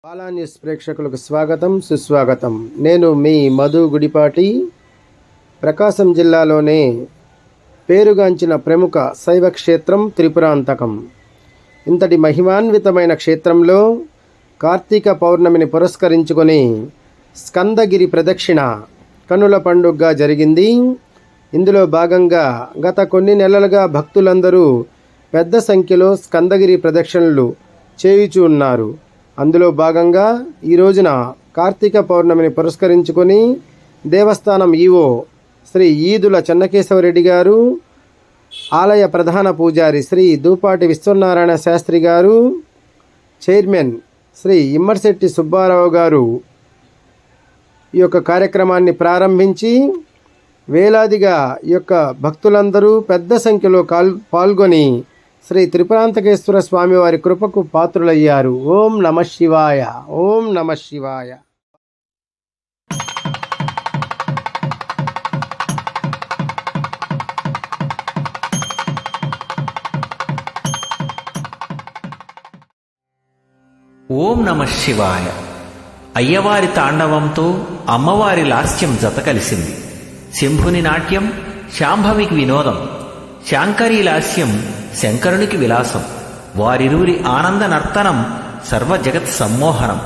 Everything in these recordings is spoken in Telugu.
బాలా న్యూస్ ప్రేక్షకులకు స్వాగతం సుస్వాగతం. నేను మీ మధు గుడిపాటి. ప్రకాశం జిల్లాలోనే పేరుగాంచిన ప్రముఖ శైవ క్షేత్రం త్రిపురాంతకం. ఇంతటి మహిమాన్వితమైన క్షేత్రంలో కార్తీక పౌర్ణమిని పురస్కరించుకొని స్కందగిరి ప్రదక్షిణ కనుల పండుగగా జరిగింది. ఇందులో భాగంగా గత కొన్ని నెలలుగా భక్తులందరూ పెద్ద సంఖ్యలో స్కందగిరి ప్రదక్షిణలు చేయుచూ ఉన్నారు. అందులో భాగంగా ఈ రోజున కార్తీక పౌర్ణమిని పురస్కరించుకొని దేవస్థానం ఈవో శ్రీ ఈదుల చెన్నకేశవరెడ్డి గారు, ఆలయ ప్రధాన పూజారి శ్రీ దూపాటి విశ్వనారాయణ శాస్త్రి గారు, చైర్మన్ శ్రీ ఇమ్మర్శెట్టి సుబ్బారావు గారు ఈ యొక్క కార్యక్రమాన్ని ప్రారంభించి వేలాదిగా ఈ యొక్క భక్తులందరూ పెద్ద సంఖ్యలో పాల్గొని శ్రీ త్రిపురాంతకేశ్వర స్వామి వారి కృపకు పాత్రులయ్యారు. ఓం నమః శివాయ. ఓం నమః శివాయ. ఓం నమః శివాయ. అయ్యవారి తాండవంతో అమ్మవారి లాస్యం జత కలిసింది. శంభుని నాట్యం శాంభవికి వినోదం, శాంకరీ లాస్యం శంకరునికి విలాసం. వారిరువురి ఆనంద నర్తనం సర్వజగత్ సమ్మోహనం.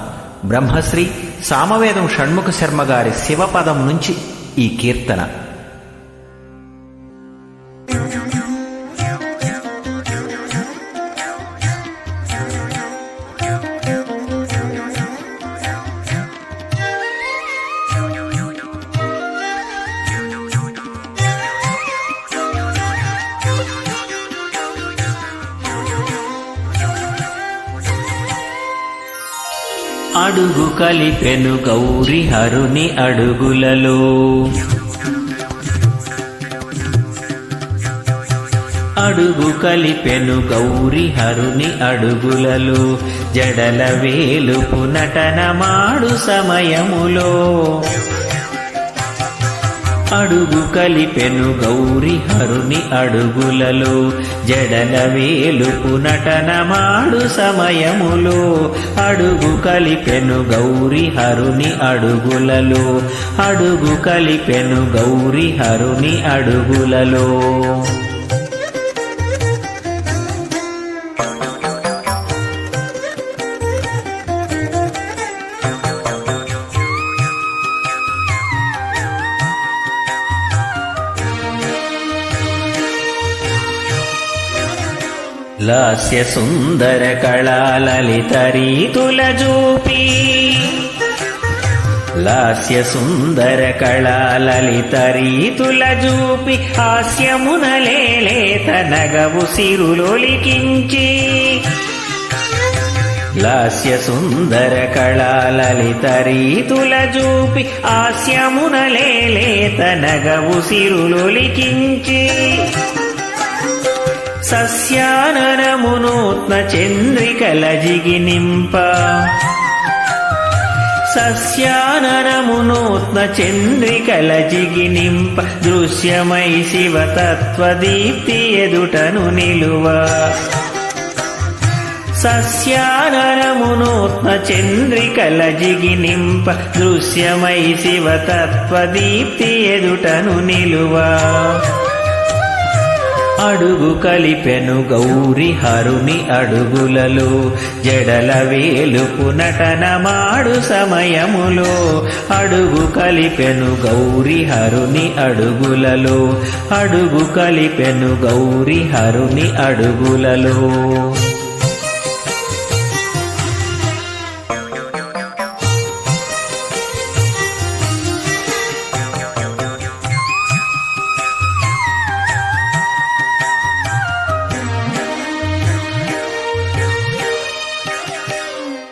బ్రహ్మశ్రీ సామవేదం షణ్ముఖ శర్మ గారి శివపదం నుంచి ఈ కీర్తన. అడుగు కలిపెను గౌరి హరుని అడుగులలో, అడుగు కలిపెను గౌరి హరుని అడుగులలో, జడల వేలుపు నటనమాడు సమయములో. అడుగు కలిపెను గౌరి హరుని అడుగులలో, జడల వేలుపు నటనమాడు సమయములో. అడుగు కలిపెను గౌరి హరుని అడుగులలో, అడుగు కలిపెను గౌరి హరుని అడుగులలో. లాస్య సుందర కళాలలిత రీతుల జూపి, లాస్య సుందర కళాలలిత రీతుల జూపి, హాస్యమునలేత నగవు సిరులొలికించి. లాస్య సుందర కళాలలిత రీతుల జూపి, హాస్యమునలేత నగవు సిరులొలికించి. సస్యాననమునూత్న చంద్రికల జిగినింప, సస్యాననమునూత్న చంద్రికల జిగినింప, దృశ్యమై శివతత్వదీప్తి ఎదుటను నిలువ. సస్యాననమునూత్న చంద్రికల జిగినింప, దృశ్యమై శివతత్వదీప్తి ఎదుటను నిలువ. అడుగు కలిపెను గౌరి హరుని అడుగులలో, జడల వేలుపు నటనమాడు సమయములో. అడుగు కలిపెను గౌరి హరుని అడుగులలో, అడుగు కలిపెను గౌరి హరుని అడుగులలో.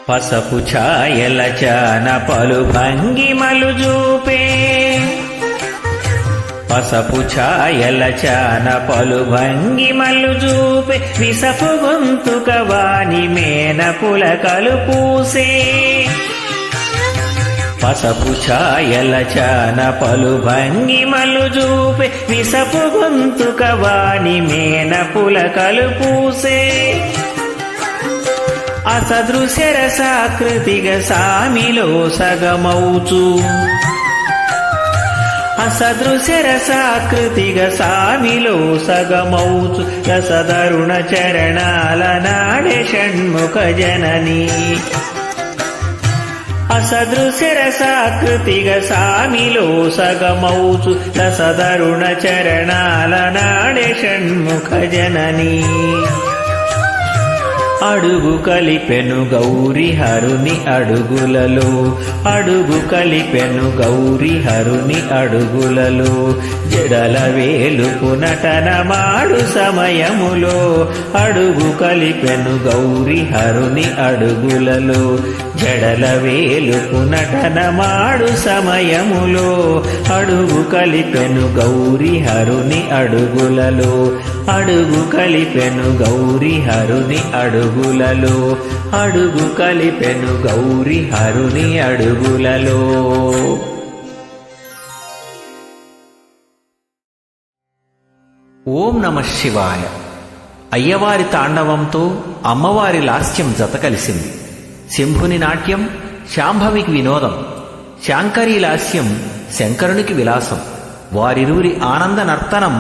పసపు ఛాయల చాన పలు భంగిమలు జూపే, పసపు ఛాయల చాన పలు భంగిమలు జూపే, విసపు గొంతుక వాని మేన పులకలు పూసే. పసపు ఛాయల చాన పలు భంగిమలు జూపే, విసపు గొంతుక వాని మేన పులకలు పూసే. అసదృశ్యరసాకృతిగ సామిలో సగమౌచు అసదృశ్యరసాకృతిగ సామిలో సగమౌచు రసదరుణ చరణాల నాడే షణ్ముఖ జనని అసదృశ్యరసాకృతిగ సామిలో సగమౌచు రసదరుణ చరణాల నాడే షణ్ముఖ జనని అడుగు కలిపెను గౌరి హరుని అడుగులలో అడుగు కలిపెను గౌరి హరుని అడుగులలో జడల వేలుపు నటనమాడు సమయములో అడుగు కలిపెను గౌరి హరుని అడుగులలో జడల వేలుపు నటనమాడు సమయములో అడుగు కలిపెను గౌరి హరుని అడుగులలో అడుగు కలిపెను గౌరి హరుని అడుగులలో అడుగు కలిపెను గౌరి హరుని అడుగులలో. ఓం నమః శివాయ. అయ్యవారి తాండవంతో అమ్మవారి లాస్యం జత కలిసింది. శంభుని నాట్యం శాంభవికి వినోదం, శాంకరీ లాస్యం శంకరునికి విలాసం. వారిరువురి ఆనంద నర్తనం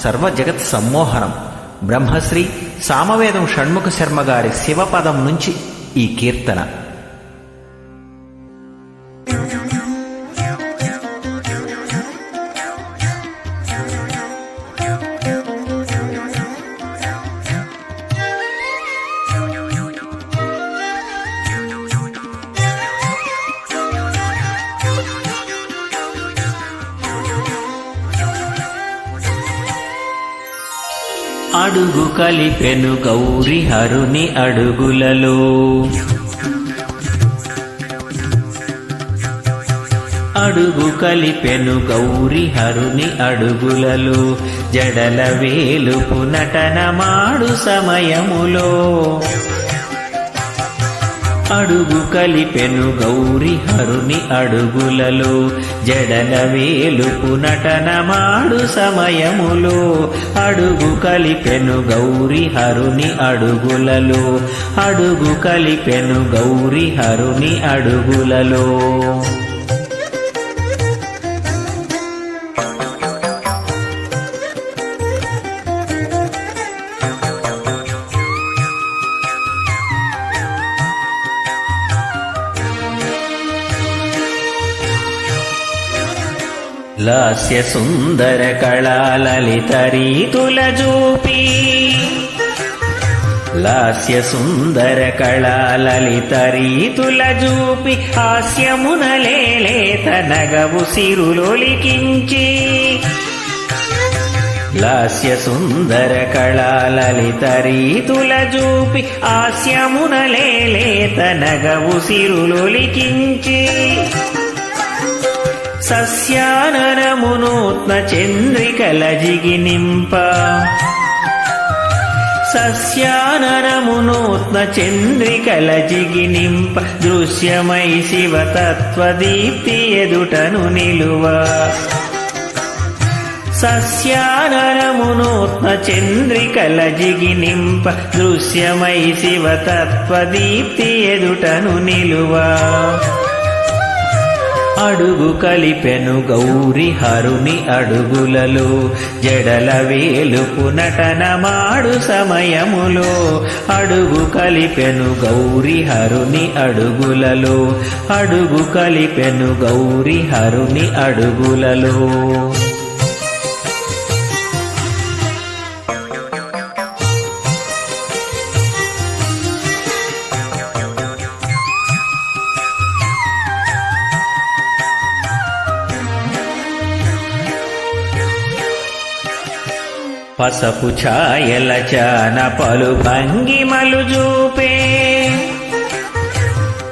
సర్వ జగత్ సమ్మోహనం. బ్రహ్మశ్రీ సామవేదం షణ్ముఖ శర్మ గారి శివపదం నుంచి ఈ కీర్తన. అడుగు కలిపెను గౌరి హరుని అడుగులలో అడుగు కలిపెను గౌరి హరుని అడుగులలో జడల వేలుపు నటనమాడు సమయములో అడుగు కలిపెను గౌరి హరుని అడుగులలో జడల వేలుపు నటనమాడు సమయములో అడుగు కలిపెను గౌరి హరుని అడుగులలో అడుగు కలిపెను గౌరి హరుని అడుగులలో. లాస్య సుందర కళా లలిత రీతుల జూపి లాస్య సుందర కళా లలిత రీతుల జూపి హాస్యమున లేలేత నగవు సిరులొలికించి లాస్య సుందర కళా లలిత రీతుల జూపి హాస్యమున లేలేత నగవు సిరులొలికించి సస్యాననమునూత్న చంద్రికల జిగినింప సస్యాననమునూత్న చంద్రికల జిగినింప దృశ్యమై శివతత్వదీప్తి ఎదుటను నిలువ సస్యాననమునూత్న చంద్రికల జిగినింప దృశ్యమై శివతత్వదీప్తి ఎదుటను నిలువ అడుగు కలిపెను గౌరి హరుని అడుగులలో జడల వేలుపు నటనమాడు సమయములో అడుగు కలిపెను గౌరి హరుని అడుగులలో అడుగు కలిపెను గౌరి హరుని అడుగులలో. పసపు ఛాయల చాన పలు భంగిమలు జూపే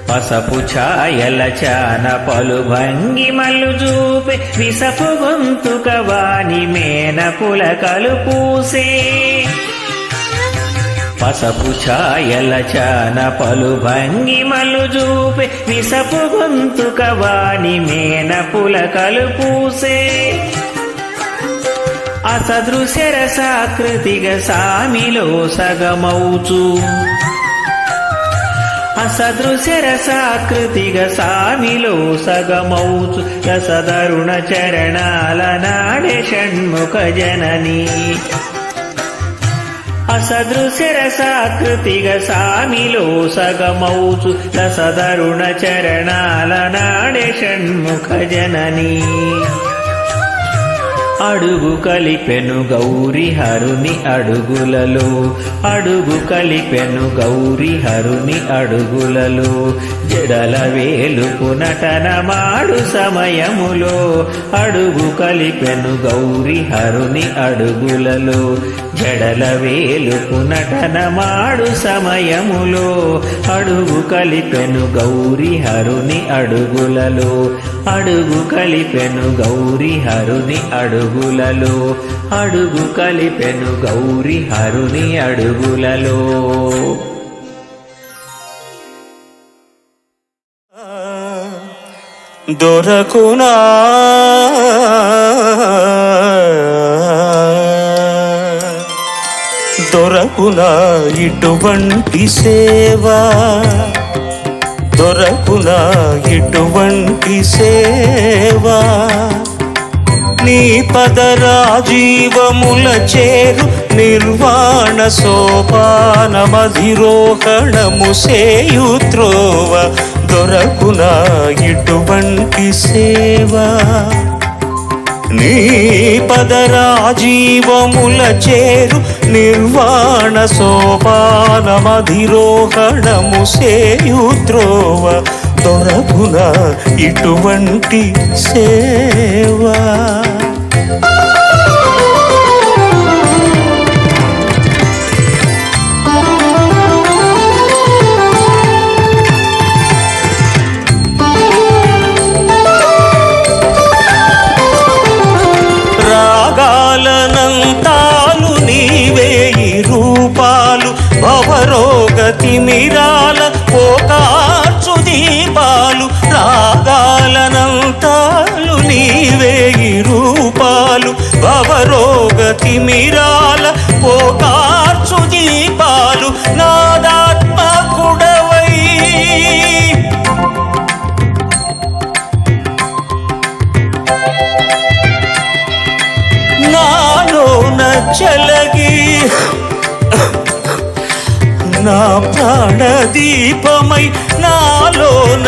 పసపు ఛాయల చాన పలు భంగిమలు జూపే విసపు గొంతుక వాని మేనపుల కలుపూసే పసపు ఛాయల చాన పలు భంగిమలు జూపే విసపు గొంతుక వాని మేనపుల కలుపూసే అసదృశ్యరసాకృతిగ సామిలో సగమౌచు అసదృశ్య రసాకృతిగా సామిలో సగమౌచు రసదరుణ చరణాల నాడే షణ్ముఖ జనని. అసదృశ్య రసాకృతిగా సామిలో సగమౌచు రసదరుణ చరణాల నాడే షణ్ముఖ జనని. అడుగు కలిపెను గౌరి హరుని అడుగులలో, అడుగు కలిపెను గౌరి హరుని అడుగులలో, జడల వేలుపు నటనమాడు సమయములో. అడుగు కలిపెను గౌరి హరుని అడుగులలో, జడల వేలుపు నటనమాడు సమయములో. అడుగు కలిపెను గౌరి హరుని అడుగులలో, అడుగు కలిపెను గౌరి హరుని అడుగులలో, అడుగు కలిపెను గౌరి హరుని అడుగులలో. దొరకునా దొరకునా ఇటువంటి సేవా, దొరకునా ఇటువంటి సేవా. నీ పదరాజీవముల చేరు నిర్వాణ సోపానమధిరోహణము సేయుత్రోవ. దొరకునా ఇటువంటి సేవా. నీ పదరాజీవముల చేరు నిర్వాణ సోపానమధిరోహణము సేయుత్రోవ. దొరకునా ఇటువంటి సేవా. రాగాలనంతాలు నీవేయి రూపాలు, భవరోగతిమిరాల పోకార్చు దీపాలు. రాగాలనంతాలు నీవేయి రూపాలు, భవరోగతిమిరాల పోకార్చు దీపాలు. నాదాత్మకుడవై నాలోన చలగి నా ప్రాణదీపమై నాలోన